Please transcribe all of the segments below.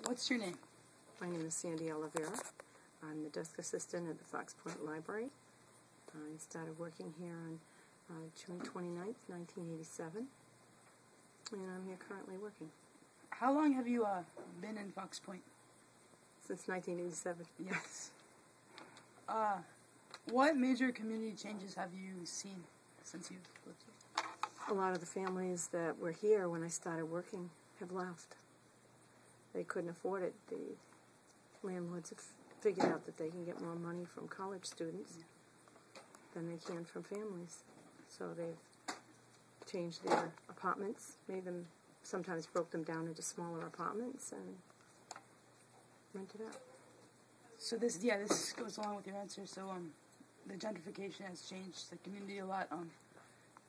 What's your name? My name is Sandy Oliveira. I'm the desk assistant at the Fox Point Library. I started working here on June 29th, 1987, and I'm here currently working. How long have you been in Fox Point? Since 1987. Yes. What major community changes have you seen since you've lived here? A lot of the families that were here when I started working have left. They couldn't afford it. The landlords have figured out that they can get more money from college students than they can from families. So they've changed their apartments, made them, sometimes broke them down into smaller apartments and rented out. So this goes along with your answer. So the gentrification has changed the community a lot.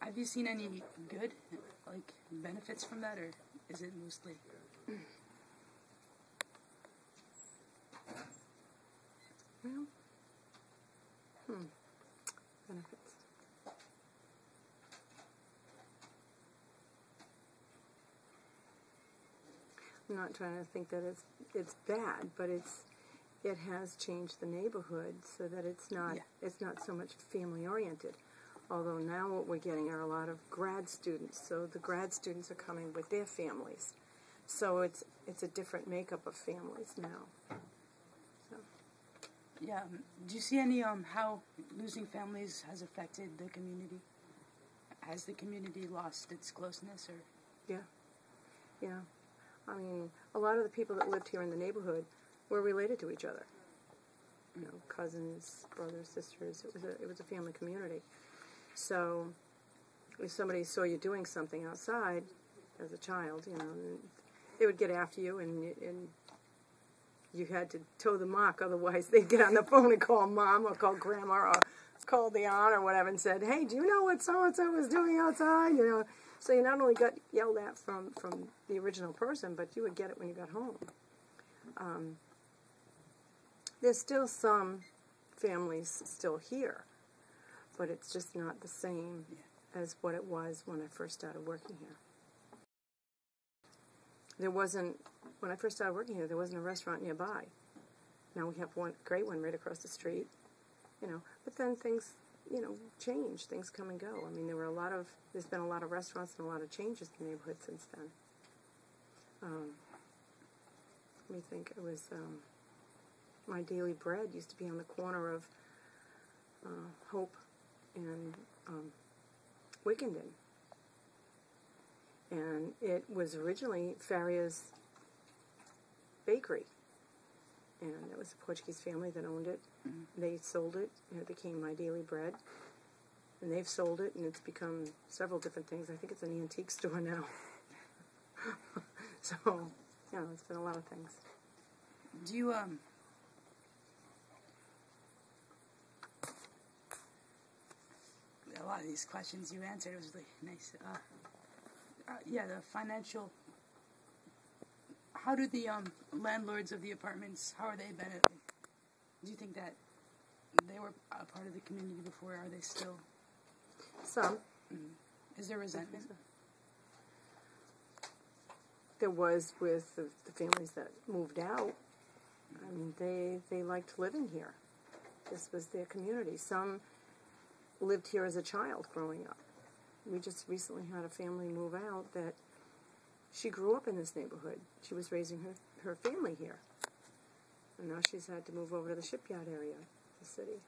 Have you seen any good, like, benefits from that, or is it mostly? Well, benefits. I'm not trying to think that it's bad, but it has changed the neighborhood so that it's not so much family oriented. Although now what we're getting are a lot of grad students, so the grad students are coming with their families. So it's a different makeup of families now. So. Yeah. Do you see any how losing families has affected the community? Has the community lost its closeness, or? Yeah. I mean, a lot of the people that lived here in the neighborhood were related to each other. You know, cousins, brothers, sisters. It was a family community. So if somebody saw you doing something outside as a child, you know, they would get after you, and you had to toe the mark. Otherwise, they'd get on the phone and call mom or call grandma or call the aunt or whatever and said, "Hey, do you know what so-and-so was doing outside?" You know, so you not only got yelled at from the original person, but you would get it when you got home. There's still some families still here, but it's just not the same as what it was when I first started working here. When I first started working here, there wasn't a restaurant nearby. Now we have one great one right across the street, you know. But then things, you know, change. Things come and go. I mean, there's been a lot of restaurants and a lot of changes in the neighborhood since then. Let me think. It was My Daily Bread used to be on the corner of Hope and Wickenden. And it was originally Farrier's Bakery. And it was a Portuguese family that owned it. Mm-hmm. They sold it, and it became My Daily Bread. And they've sold it, and it's become several different things. I think it's an antique store now. So, you know, it's been a lot of things. Do you, a lot of these questions you answered was really nice. The financial. How do the landlords of the apartments, how are they benefiting? Do you think that they were a part of the community before? Are they still? Some. Is there resentment? There was with the families that moved out. I mean, they liked living here. This was their community. Some lived here as a child growing up. We just recently had a family move out that she grew up in this neighborhood. She was raising her family here. And now she's had to move over to the shipyard area of the city.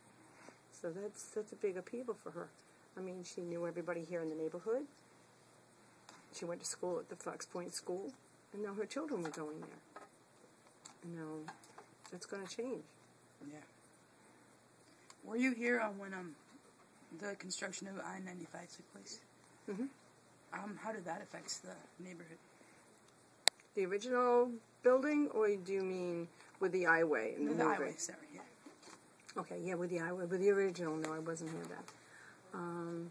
So that's a big upheaval for her. I mean, she knew everybody here in the neighborhood. She went to school at the Fox Point School, and now her children were going there. And now that's going to change. Yeah. Were you here when the construction of I-95 took place? Mm-hmm. How did that affect the neighborhood? The original building, or do you mean with the I-Way? The I-Way, sorry, yeah. Okay, yeah, with the I-Way. With the original, no, I wasn't here then.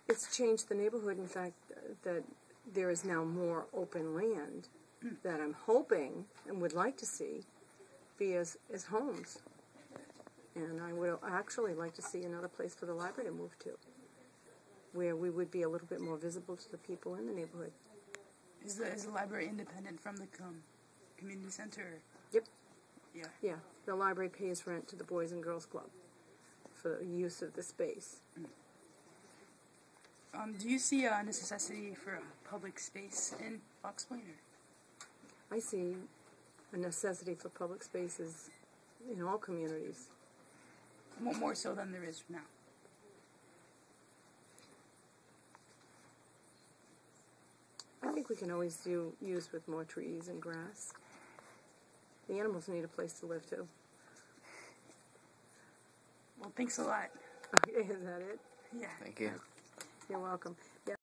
It's changed the neighborhood, in fact, that there is now more open land that I'm hoping and would like to see be as homes. And I would actually like to see another place for the library to move to, where we would be a little bit more visible to the people in the neighborhood. Is the library independent from the community center? Yep. Yeah. Yeah, the library pays rent to the Boys and Girls Club for the use of the space. Do you see a necessity for a public space in Fox Point? Or? I see a necessity for public spaces in all communities. More so than there is now. I think we can always use with more trees and grass. The animals need a place to live too. Well, thanks a lot. Okay, is that it? Yeah. Thank you. You're welcome.